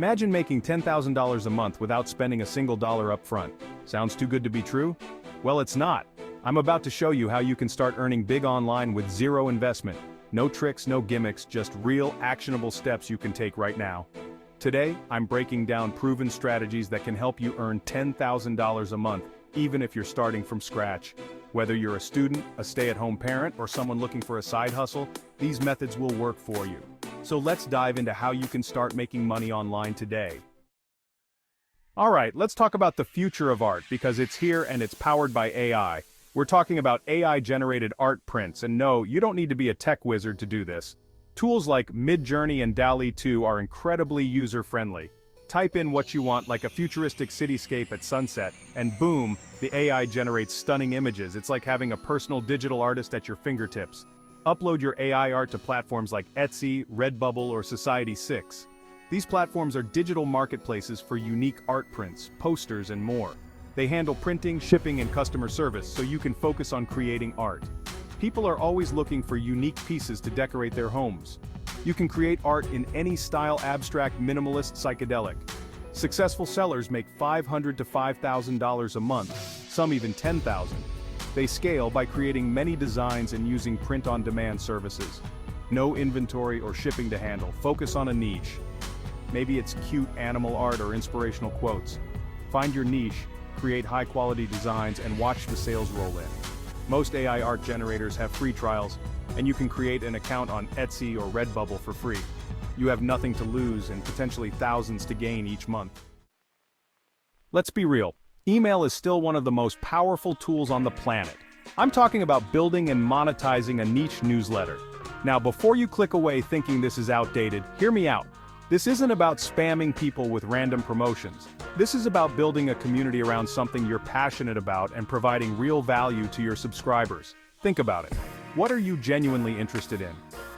Imagine making $10,000 a month without spending a single dollar up front. Sounds too good to be true? Well, it's not. I'm about to show you how you can start earning big online with zero investment. No tricks, no gimmicks, just real, actionable steps you can take right now. Today, I'm breaking down proven strategies that can help you earn $10,000 a month, even if you're starting from scratch. Whether you're a student, a stay-at-home parent, or someone looking for a side hustle, these methods will work for you. So let's dive into how you can start making money online today. Alright, let's talk about the future of art because it's here and it's powered by AI. We're talking about AI-generated art prints, and no, you don't need to be a tech wizard to do this. Tools like Midjourney and DALL-E 2 are incredibly user-friendly. Type in what you want, like a futuristic cityscape at sunset, and boom, the AI generates stunning images. It's like having a personal digital artist at your fingertips. Upload your AI art to platforms like Etsy, Redbubble, or Society6. These platforms are digital marketplaces for unique art prints, posters, and more. They handle printing, shipping, and customer service, so you can focus on creating art. People are always looking for unique pieces to decorate their homes. You can create art in any style: abstract, minimalist, psychedelic. Successful sellers make $500 to $5,000 a month, some even $10,000. They scale by creating many designs and using print-on-demand services. No inventory or shipping to handle. Focus on a niche. Maybe it's cute animal art or inspirational quotes. Find your niche, create high-quality designs, and watch the sales roll in. Most AI art generators have free trials, and you can create an account on Etsy or Redbubble for free. You have nothing to lose and potentially thousands to gain each month. Let's be real. Email is still one of the most powerful tools on the planet. I'm talking about building and monetizing a niche newsletter. Now, before you click away thinking this is outdated, hear me out. This isn't about spamming people with random promotions. This is about building a community around something you're passionate about and providing real value to your subscribers. Think about it. What are you genuinely interested in?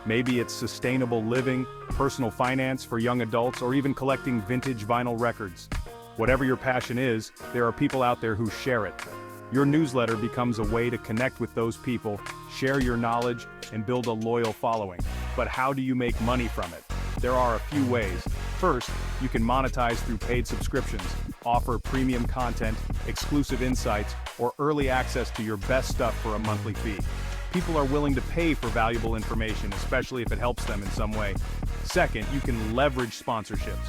Maybe it's sustainable living, personal finance for young adults, or even collecting vintage vinyl records. Whatever your passion is, there are people out there who share it. Your newsletter becomes a way to connect with those people, share your knowledge, and build a loyal following. But how do you make money from it? There are a few ways. First, you can monetize through paid subscriptions, offer premium content, exclusive insights, or early access to your best stuff for a monthly fee. People are willing to pay for valuable information, especially if it helps them in some way. Second, you can leverage sponsorships.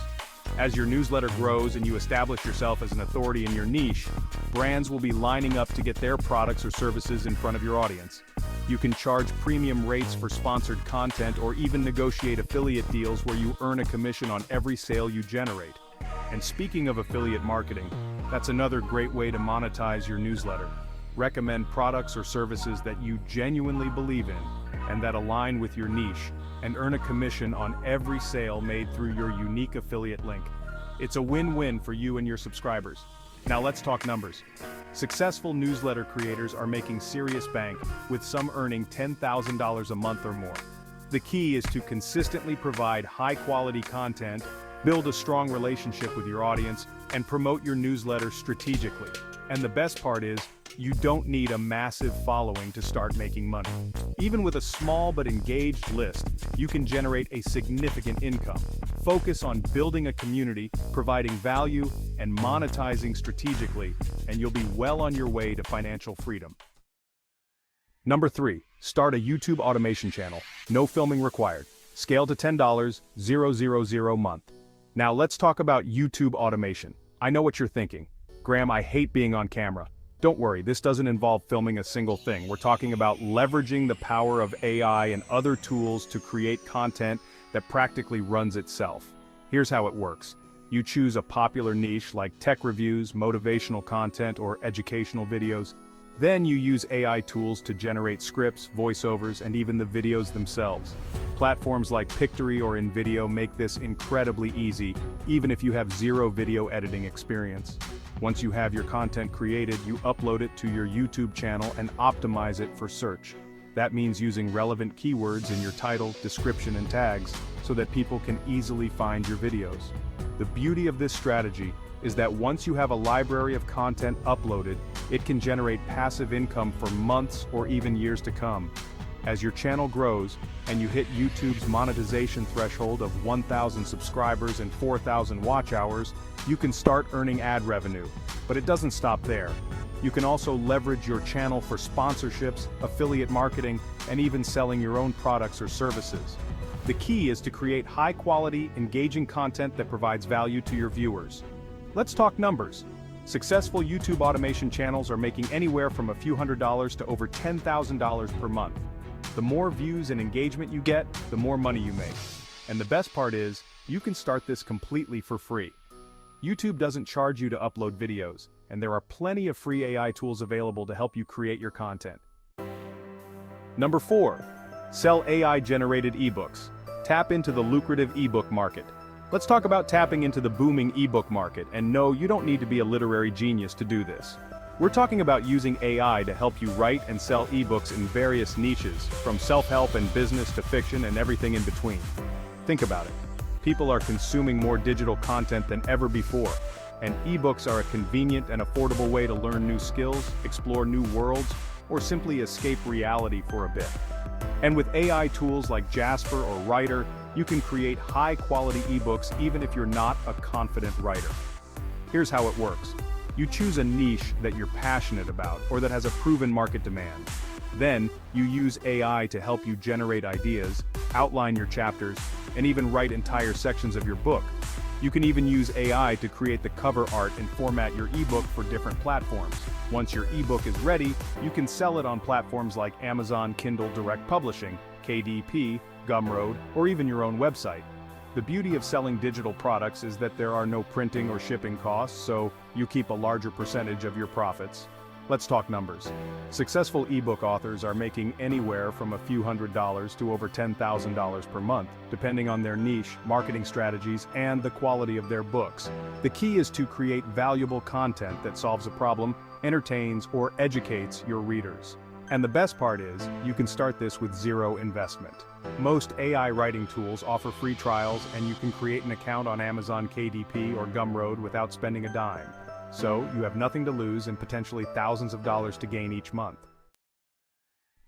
As your newsletter grows and you establish yourself as an authority in your niche, brands will be lining up to get their products or services in front of your audience. You can charge premium rates for sponsored content or even negotiate affiliate deals where you earn a commission on every sale you generate. And speaking of affiliate marketing, that's another great way to monetize your newsletter. Recommend products or services that you genuinely believe in and that align with your niche, and earn a commission on every sale made through your unique affiliate link. It's a win-win for you and your subscribers. Now let's talk numbers. Successful newsletter creators are making serious bank, with some earning $10,000 a month or more. The key is to consistently provide high-quality content, build a strong relationship with your audience, and promote your newsletter strategically. And the best part is, you don't need a massive following to start making money. Even with a small but engaged list, you can generate a significant income. Focus on building a community, providing value, and monetizing strategically, and you'll be well on your way to financial freedom. Number 3, start a YouTube automation channel. No filming required. Scale to $10, 000 month. Now let's talk about YouTube automation. I know what you're thinking. Graham, I hate being on camera. Don't worry, this doesn't involve filming a single thing. We're talking about leveraging the power of AI and other tools to create content that practically runs itself. Here's how it works. You choose a popular niche like tech reviews, motivational content, or educational videos. Then you use AI tools to generate scripts, voiceovers, and even the videos themselves. Platforms like Pictory or InVideo make this incredibly easy, even if you have zero video editing experience. Once you have your content created, you upload it to your YouTube channel and optimize it for search. That means using relevant keywords in your title, description, and tags so that people can easily find your videos. The beauty of this strategy is that once you have a library of content uploaded, it can generate passive income for months or even years to come. As your channel grows, and you hit YouTube's monetization threshold of 1,000 subscribers and 4,000 watch hours, you can start earning ad revenue. But it doesn't stop there. You can also leverage your channel for sponsorships, affiliate marketing, and even selling your own products or services. The key is to create high-quality, engaging content that provides value to your viewers. Let's talk numbers. Successful YouTube automation channels are making anywhere from a few $100s to over $10,000 per month. The more views and engagement you get, the more money you make. And the best part is, you can start this completely for free. YouTube doesn't charge you to upload videos, and there are plenty of free AI tools available to help you create your content. Number 4. Sell AI-generated eBooks. Tap into the lucrative ebook market. Let's talk about tapping into the booming ebook market, and no, you don't need to be a literary genius to do this. We're talking about using AI to help you write and sell ebooks in various niches, from self-help and business to fiction and everything in between. Think about it. People are consuming more digital content than ever before, and ebooks are a convenient and affordable way to learn new skills, explore new worlds, or simply escape reality for a bit. And with AI tools like Jasper or Writer, you can create high-quality ebooks even if you're not a confident writer. Here's how it works. You choose a niche that you're passionate about or that has a proven market demand. Then, you use AI to help you generate ideas, outline your chapters, and even write entire sections of your book. You can even use AI to create the cover art and format your ebook for different platforms. Once your ebook is ready, you can sell it on platforms like Amazon Kindle Direct Publishing, KDP, Gumroad, or even your own website. The beauty of selling digital products is that there are no printing or shipping costs, so you keep a larger percentage of your profits. Let's talk numbers. Successful ebook authors are making anywhere from a few $100s to over $10,000 per month, depending on their niche, marketing strategies, and the quality of their books. The key is to create valuable content that solves a problem, entertains, or educates your readers. And the best part is, you can start this with zero investment. Most AI writing tools offer free trials, and you can create an account on Amazon KDP or Gumroad without spending a dime. So, you have nothing to lose and potentially thousands of dollars to gain each month.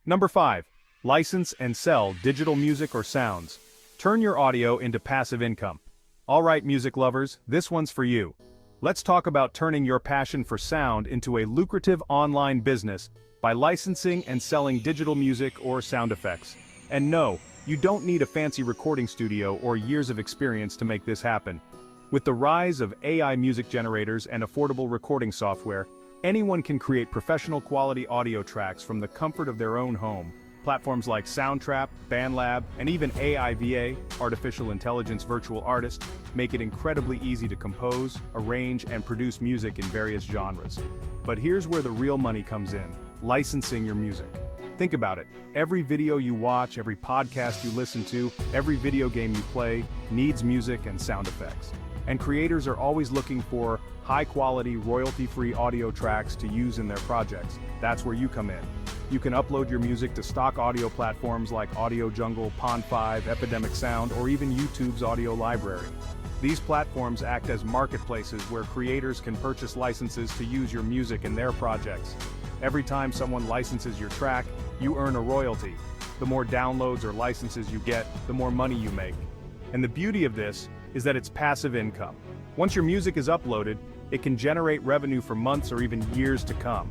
Number 5. License and sell digital music or sounds. Turn your audio into passive income. Alright, music lovers, this one's for you. Let's talk about turning your passion for sound into a lucrative online business by licensing and selling digital music or sound effects. And no, you don't need a fancy recording studio or years of experience to make this happen. With the rise of AI music generators and affordable recording software, anyone can create professional quality audio tracks from the comfort of their own home. Platforms like Soundtrap, BandLab, and even AIVA, Artificial Intelligence Virtual Artist, make it incredibly easy to compose, arrange, and produce music in various genres. But here's where the real money comes in: licensing your music. Think about it. Every video you watch, every podcast you listen to, every video game you play needs music and sound effects. And creators are always looking for high-quality, royalty-free audio tracks to use in their projects. That's where you come in. You can upload your music to stock audio platforms like Audio Jungle, Pond5, Epidemic Sound, or even YouTube's audio library. These platforms act as marketplaces where creators can purchase licenses to use your music in their projects. Every time someone licenses your track, you earn a royalty. The more downloads or licenses you get, the more money you make. And the beauty of this is that it's passive income. Once your music is uploaded, it can generate revenue for months or even years to come.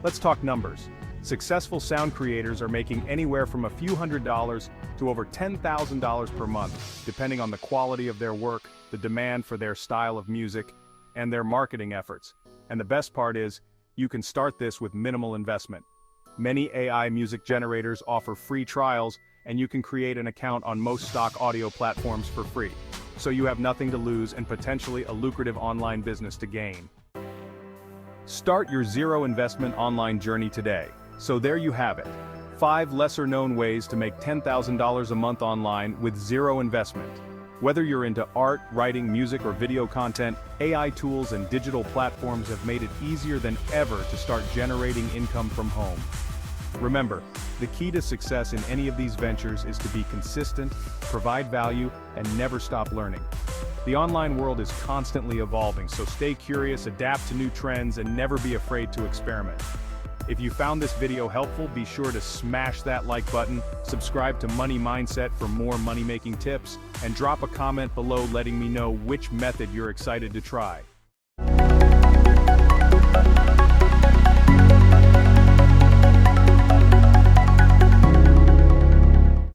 Let's talk numbers. Successful sound creators are making anywhere from a few $100s to over $10,000 per month, depending on the quality of their work, the demand for their style of music, and their marketing efforts. And the best part is, you can start this with minimal investment. Many AI music generators offer free trials, and you can create an account on most stock audio platforms for free. So you have nothing to lose and potentially a lucrative online business to gain. Start your zero investment online journey today. So there you have it. 5 lesser-known ways to make $10,000 a month online with zero investment. Whether you're into art, writing, music, or video content, AI tools and digital platforms have made it easier than ever to start generating income from home. Remember, the key to success in any of these ventures is to be consistent, provide value, and never stop learning. The online world is constantly evolving, so stay curious, adapt to new trends, and never be afraid to experiment. If you found this video helpful, be sure to smash that like button, subscribe to Money Mindset for more money-making tips, and drop a comment below letting me know which method you're excited to try.